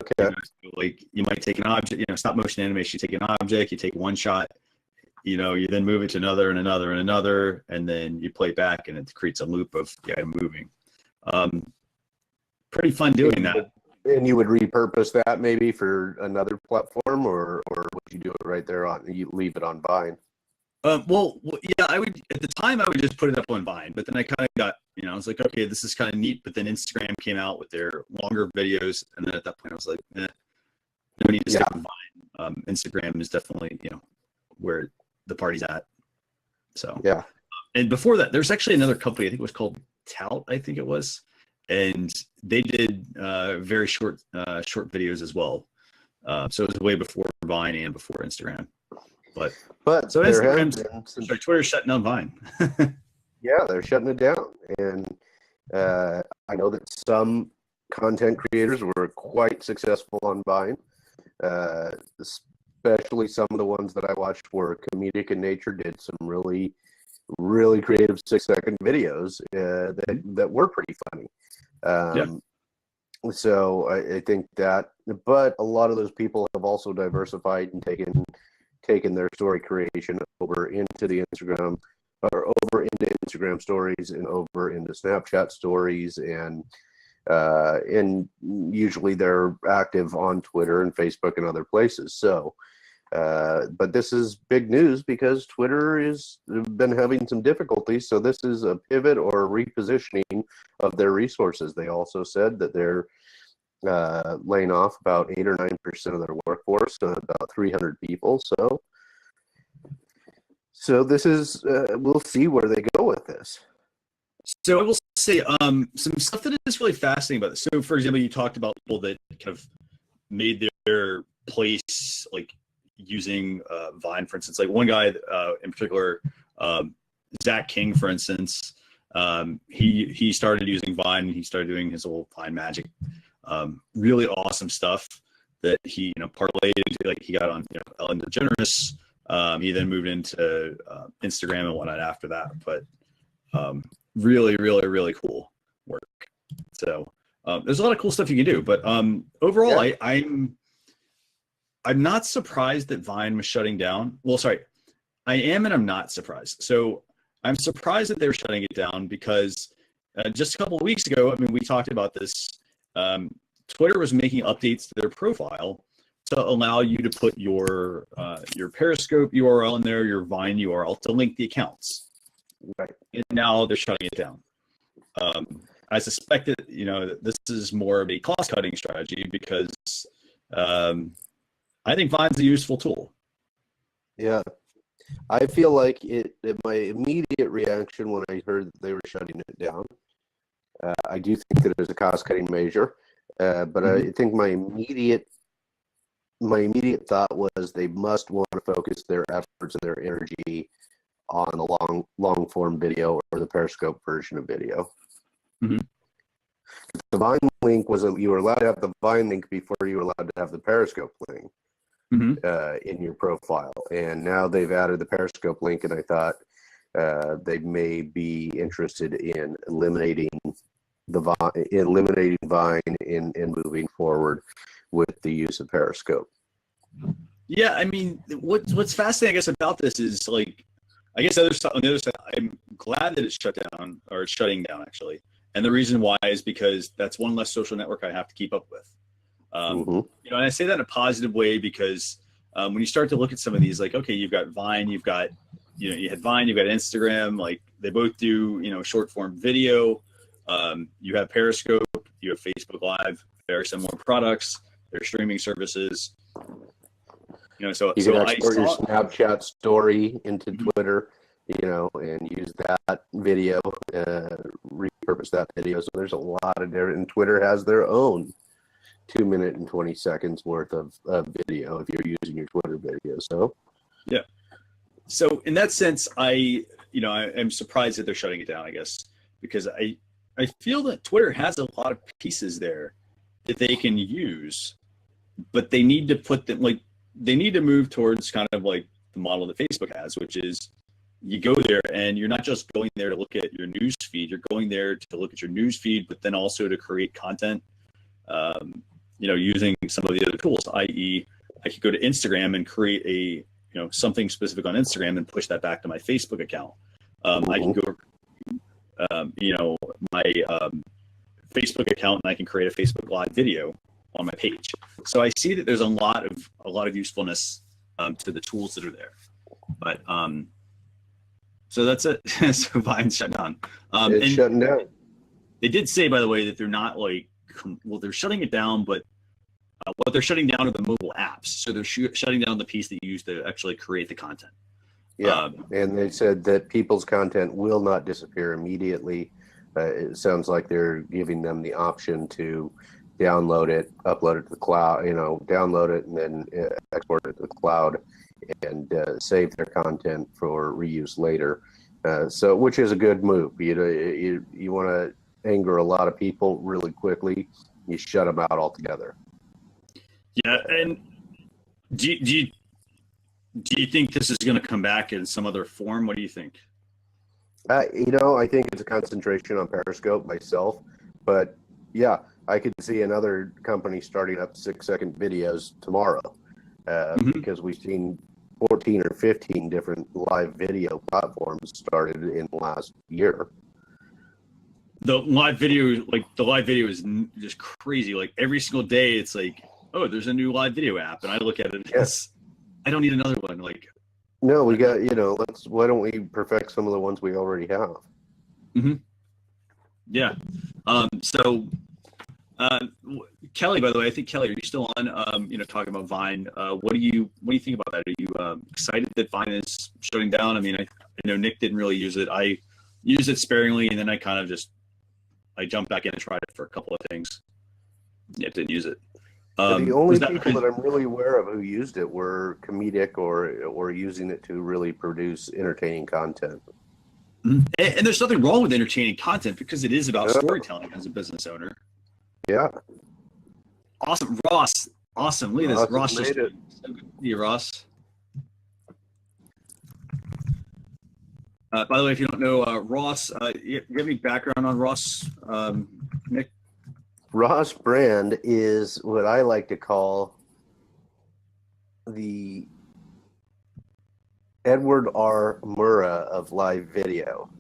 Okay. So like you might take an object, stop motion animation. You take an object, you take one shot, you then move it to another and another and another, and then you play back, and it creates a loop of the item moving. Pretty fun doing that. And you would repurpose that maybe for another platform, or would you do it right there you leave it on Vine? Well, yeah, I would at the time I would just put it up on Vine, but then I kind of got, I was like, okay, this is kind of neat. But then Instagram came out with their longer videos, and then at that point I was like, no need to stick with Vine. Instagram is definitely where the party's at. So yeah. And before that, there's actually another company. I think it was called Tout. I think it was, and they did very short videos as well. So it was way before Vine and before Instagram. But so Twitter's shutting down Vine. Yeah, they're shutting it down, and I know that some content creators were quite successful on Vine, especially some of the ones that I watched were comedic in nature. Did some really, really creative 6-second videos that were pretty funny. So I think that, but a lot of those people have also diversified and taken their story creation over into the Instagram, or over into Instagram stories, and over into Snapchat stories, and usually they're active on Twitter and Facebook and other places. So, but this is big news because Twitter has been having some difficulties. So this is a pivot or repositioning of their resources. They also said that they're laying off about 8 or 9% of their workforce, about 300 people. So this is we'll see where they go with this. So I will say some stuff that is really fascinating about this. So for example, you talked about people that kind of made their place like using Vine, for instance. Like one guy in particular, Zach King, for instance, he started using Vine, and he started doing his whole Vine magic. Really awesome stuff that he parlayed into. Like he got on Ellen DeGeneres. He then moved into Instagram and whatnot after that. But really, really, really cool work. So there's a lot of cool stuff you can do. But overall, yeah. I'm not surprised that Vine was shutting down. Well, sorry, I am and I'm not surprised. So I'm surprised that they're shutting it down because just a couple of weeks ago, we talked about this. Twitter was making updates to their profile to allow you to put your Periscope URL in there, your Vine URL to link the accounts. Right. And now they're shutting it down. I suspect that this is more of a cost-cutting strategy because I think Vine's a useful tool. Yeah, I feel like my immediate reaction when I heard that they were shutting it down, I do think that it was a cost-cutting measure, but I think my immediate thought was they must want to focus their efforts and their energy on the long form video or the Periscope version of video. Mm-hmm. The Vine link you were allowed to have the Vine link before you were allowed to have the Periscope link in your profile, and now they've added the Periscope link, and I thought they may be interested in eliminating Vine and moving forward with the use of Periscope. Yeah, what's fascinating, I guess, about this is like, I guess on the other side, I'm glad that it's shut down, or it's shutting down actually. And the reason why is because that's one less social network I have to keep up with. And I say that in a positive way because when you start to look at some of these, like, okay, you've got Vine, you had Vine, you've got Instagram, like they both do, short form video. You have Periscope, you have Facebook Live, very similar products, they're streaming services. So you can I export your saw Snapchat story into Twitter, and use that video, repurpose that video. So there's a lot of different, and Twitter has their own 2 minute and 20 seconds worth of video if you're using your Twitter video. So, yeah. So in that sense, I'm surprised that they're shutting it down, I guess, because I feel that Twitter has a lot of pieces there that they can use, but they need to put them, like, they need to move towards kind of like the model that Facebook has, which is you go there and you're not just going there to look at your news feed, you're going there to look at your news feed, but then also to create content, using some of the other tools, i.e. I could go to Instagram and create something specific on Instagram and push that back to my Facebook account. I can go, my Facebook account, and I can create a Facebook Live video on my page. So I see that there's a lot of usefulness to the tools that are there. But so that's it. So Vine's shut down. it's shutting down. They did say, by the way, that they're not they're shutting it down, but what they're shutting down are the mobile apps. So they're shutting down the piece that you use to actually create the content. Yeah, and they said that people's content will not disappear immediately. It sounds like they're giving them the option to download it, upload it to the cloud, download it and then export it to the cloud and save their content for reuse later. So, which is a good move. You want to anger a lot of people really quickly, you shut them out altogether. Yeah, and do you think this is going to come back in some other form? What do you think? I think it's a concentration on Periscope myself, but yeah, I could see another company starting up 6-second videos tomorrow, because we've seen 14 or 15 different live video platforms started in the last year. The live video is just crazy. Like every single day, it's like, oh, there's a new live video app, and I look at it. Yes. I don't need another one. Like, no, we got, why don't we perfect some of the ones we already have? Mm-hmm. Yeah. So, Kelly, by the way, I think Kelly, are you still on? Talking about Vine. What do you think about that? Are you excited that Vine is shutting down? I mean, I know Nick didn't really use it. I used it sparingly, and then I kind of I jumped back in and tried it for a couple of things. Yeah, didn't use it. The only people that I'm really aware of who used it were comedic or using it to really produce entertaining content. And there's nothing wrong with entertaining content because it is about storytelling as a business owner. Yeah. Awesome. Ross. Awesome. Look at this. Ross just so good to see you, Ross. By the way, if you don't know Ross, you have any background on Ross, Nick? Ross Brand is what I like to call the Edward R. Murrah of live video,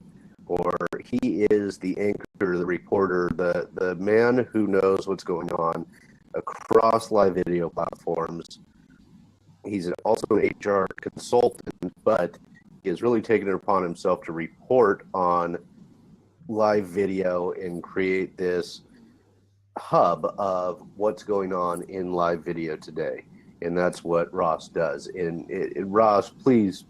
or he is the anchor, the reporter, the man who knows what's going on across live video platforms. He's also an HR consultant, but he has really taken it upon himself to report on live video and create this hub of what's going on in live video today. And that's what Ross does. And Ross, please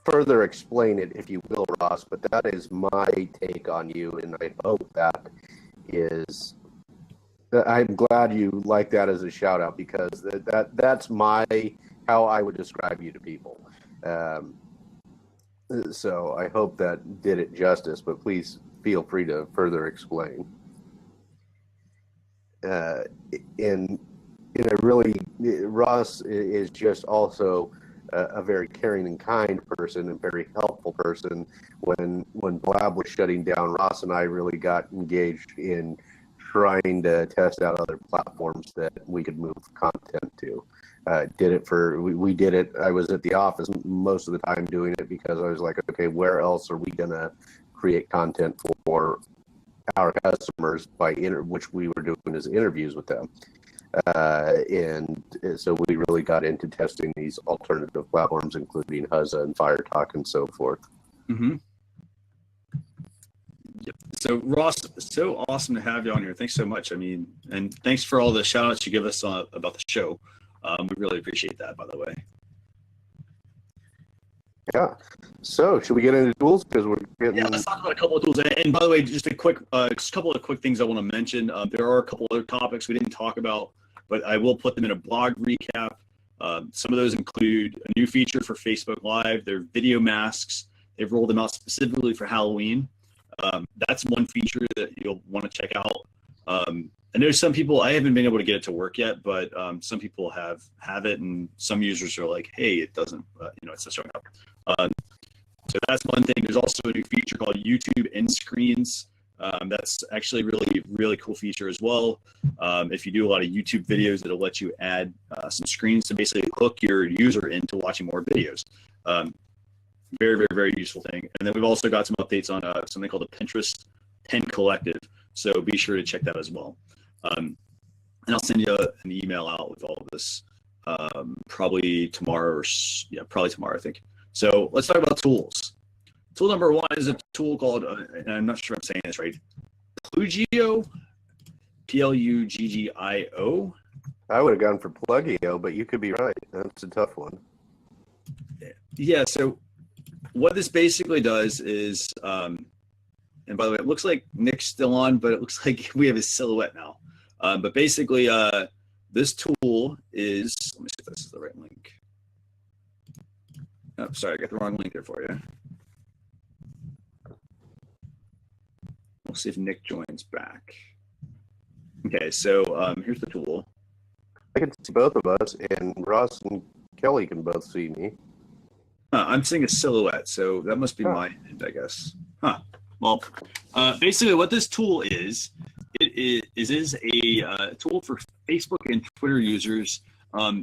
further explain it, if you will, Ross, but that is my take on you, and I hope that is, I'm glad you like that as a shout out, because that's how I would describe you to people. So I hope that did it justice, but please feel free to further explain. And I really, Ross is just also a very caring and kind person and very helpful person. When Blab was shutting down, Ross and I really got engaged in trying to test out other platforms that we could move content to. We did it. I was at the office most of the time doing it because I was like, okay, where else are we gonna create content for our customers which we were doing as interviews with them. And so we really got into testing these alternative platforms, including Huzza and FireTalk and so forth. Mm-hmm. Yep. So Ross, so awesome to have you on here. Thanks so much. I mean, and thanks for all the shout outs you give us about the show. We really appreciate that, by the way. Yeah. So should we get into tools? Because we're getting... Yeah, let's talk about a couple of tools. And by the way, just a couple of quick things I want to mention. There are a couple other topics we didn't talk about, but I will put them in a blog recap. Some of those include a new feature for Facebook Live. They're video masks. They've rolled them out specifically for Halloween. That's one feature that you'll want to check out. I know some people, I haven't been able to get it to work yet, but some people have it, and some users are like, hey, it doesn't, it's not showing up. So that's one thing. There's also a new feature called YouTube end screens. That's actually really cool feature as well. If you do a lot of YouTube videos, it'll let you add some screens to basically hook your user into watching more videos. Very useful thing. And then we've also got some updates on something called the Pinterest 10 Collective. So be sure to check that as well. And I'll send you an email out with all of this probably tomorrow, I think. So let's talk about tools. Tool number one is a tool called, and I'm not sure I'm saying this right, Pluggio, Pluggio. I would have gone for Pluggio, but you could be right. That's a tough one. Yeah, so what this basically does is, and by the way, it looks like Nick's still on, but it looks like we have his silhouette now. But basically, this tool is, let me see if this is the right link. Oh, sorry, I got the wrong link there for you. We'll see if Nick joins back. Okay, so here's the tool. I can see both of us, and Ross and Kelly can both see me. I'm seeing a silhouette, so that must be my end, I guess. Well, basically what this tool is, it is a tool for Facebook and Twitter users.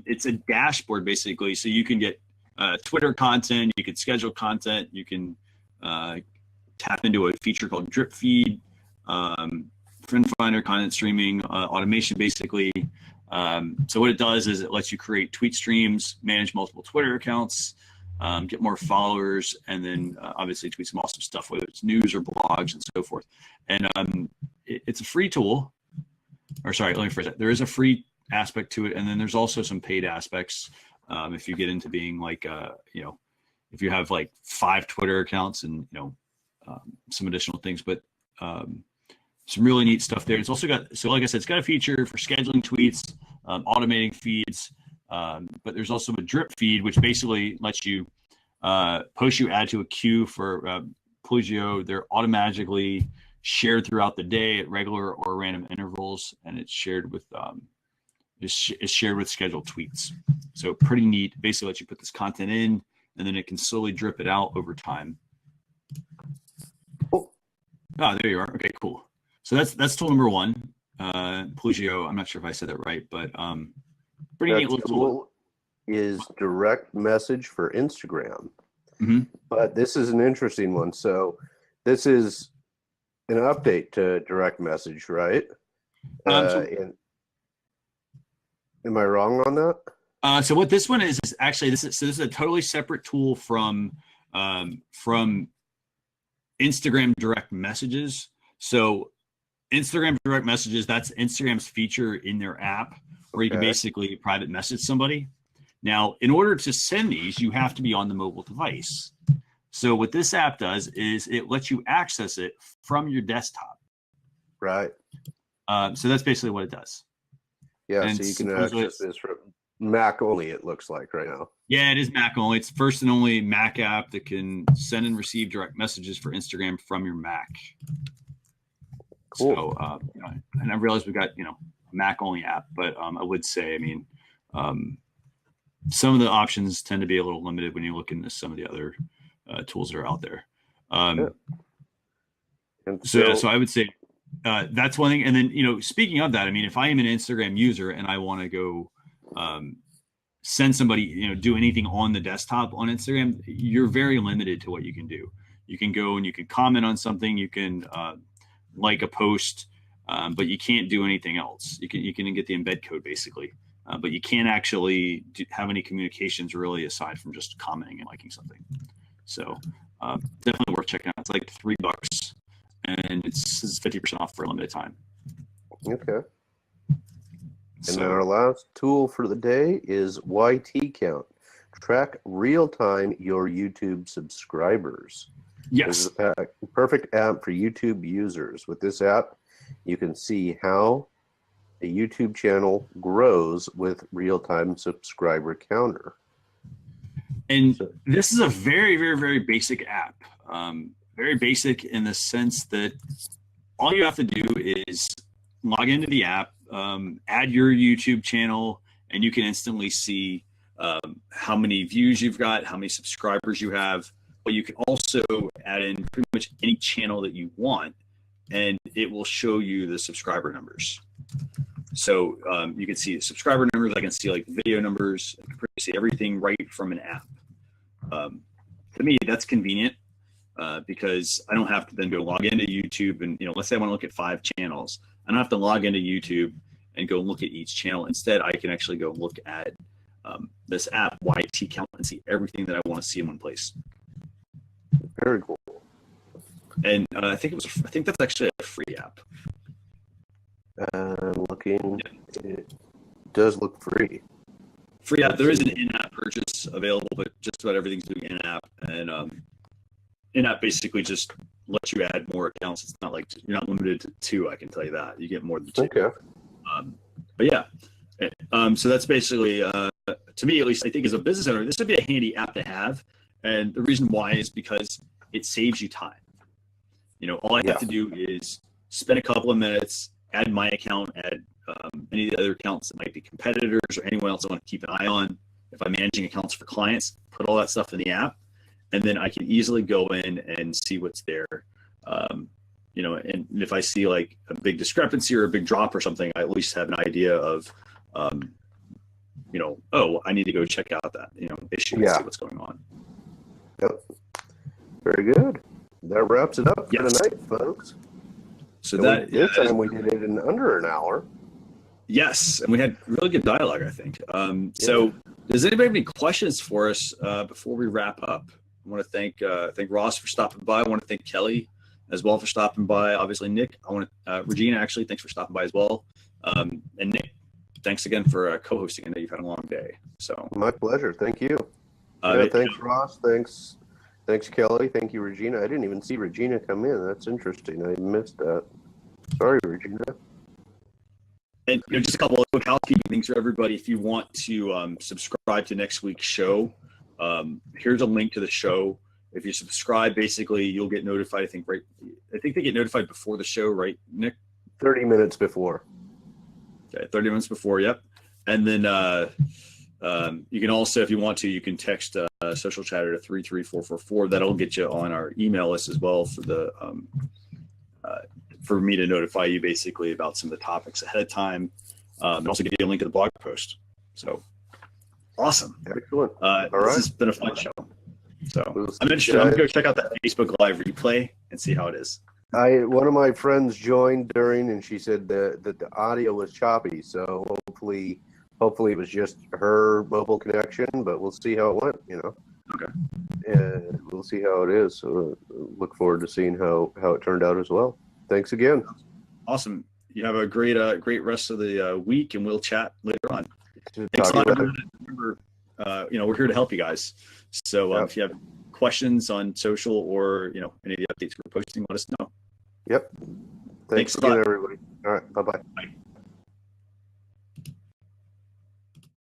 It's a dashboard, basically, so you can get Twitter content, you can schedule content, you can tap into a feature called Drip Feed, Friend Finder, content streaming, automation, basically. So what it does is it lets you create tweet streams, manage multiple Twitter accounts, get more followers, and then obviously tweet some awesome stuff, whether it's news or blogs and so forth. And it's a free tool. Or sorry, let me phrase that. There is a free aspect to it, and then there's also some paid aspects. If you get into being like, if you have like 5 Twitter accounts and, some additional things, but some really neat stuff there. It's also got, so like I said, it's got a feature for scheduling tweets, automating feeds, but there's also a drip feed, which basically lets you post you add to a queue for Pluggio. They're automatically shared throughout the day at regular or random intervals, and it's shared with is shared with scheduled tweets. So pretty neat. Basically lets you put this content in, and then it can slowly drip it out over time. Oh, there you are. Okay, cool. So that's tool number one. Pluggio. I'm not sure if I said that right, but pretty neat little tool. Is direct message for Instagram. Mm-hmm. But this is an interesting one. So this is an update to direct message, right? Am I wrong on that? So what this one is actually this is a totally separate tool from Instagram direct messages. So Instagram direct messages, that's Instagram's feature in their app where you can basically private message somebody. Now, in order to send these, you have to be on the mobile device. So what this app does is it lets you access it from your desktop. Right. So that's basically what it does. Yeah, and so you can access this from Mac only, it looks like right now. Yeah, it is Mac only. It's first and only Mac app that can send and receive direct messages for Instagram from your Mac. Cool. So, and I realize we've got, a Mac only app, but I would say, some of the options tend to be a little limited when you look into some of the other tools that are out there. So I would say that's one thing. And then, speaking of that, if I am an Instagram user and I want to go send somebody, do anything on the desktop on Instagram, you're very limited to what you can do. You can go and you can comment on something. You can like a post. but you can't do anything else. You can get the embed code basically, but you can't actually have any communications really aside from just commenting and liking something. So definitely worth checking out. It's like $3, and it's 50% off for a limited time. Okay. And then our last tool for the day is YTCount. Track real-time your YouTube subscribers. Yes. This is a perfect app for YouTube users. With this app, you can see how a YouTube channel grows with real-time subscriber counter. And this is a very, very, very basic app. Very basic in the sense that all you have to do is log into the app, add your YouTube channel, and you can instantly see how many views you've got, how many subscribers you have. But you can also add in pretty much any channel that you want, and it will show you the subscriber numbers. So you can see the subscriber numbers. I can see like video numbers. I can see everything right from an app. To me, that's convenient because I don't have to then go log into YouTube and, let's say I want to look at 5 channels. I don't have to log into YouTube and go look at each channel. Instead, I can actually go look at this app, YTCount, and see everything that I want to see in one place. Very cool. And I think that's actually a free app. Looking, yeah. It does look free. Free app. There is an in-app purchase available, but just about everything's doing in-app. And in-app basically just lets you add more accounts. It's not like you're not limited to 2. I can tell you that you get more than 2. Okay. But yeah. So that's basically, to me at least, I think as a business owner, this would be a handy app to have. And the reason why is because it saves you time. All I have to do is spend a couple of minutes, add my account, add any of the other accounts that might be competitors or anyone else I want to keep an eye on. If I'm managing accounts for clients, put all that stuff in the app, and then I can easily go in and see what's there. And if I see like a big discrepancy or a big drop or something, I at least have an idea of, oh, I need to go check out that, issue and see what's going on. Yep. Very good. That wraps it up for tonight, folks. So this time we did it in under an hour. Yes, and we had really good dialogue, I think. So does anybody have any questions for us before we wrap up? I want to thank Ross for stopping by. I want to thank Kelly as well for stopping by. Obviously, Nick. I want to Regina, actually, thanks for stopping by as well. And Nick, thanks again for co-hosting. I know you've had a long day. So my pleasure. Thank you. Thanks, Ross. Thanks, Kelly. Thank you, Regina. I didn't even see Regina come in. That's interesting. I missed that. Sorry, Regina. And just a couple of quick housekeeping things for everybody. If you want to subscribe to next week's show, here's a link to the show. If you subscribe, basically you'll get notified. I think they get notified before the show, right, Nick? 30 minutes before. Okay, 30 minutes before. Yep. And then you can also, if you want to, you can text Social Chatter to 33444. That'll get you on our email list as well for me to notify you basically about some of the topics ahead of time. And also give you a link to the blog post. So awesome. Excellent. This has been a fun show. So I'm interested. I'm going to go check out that Facebook Live replay and see how it is. One of my friends joined during, and she said that the audio was choppy. So hopefully it was just her mobile connection, but we'll see how it went, Okay. And we'll see how it is. So look forward to seeing how it turned out as well. Thanks again. Awesome. You have a great rest of the week, and we'll chat later on. Thanks a lot. Remember, we're here to help you guys. So if you have questions on social or, any of the updates we're posting, let us know. Yep. Thanks again, everybody. All right. Bye-bye.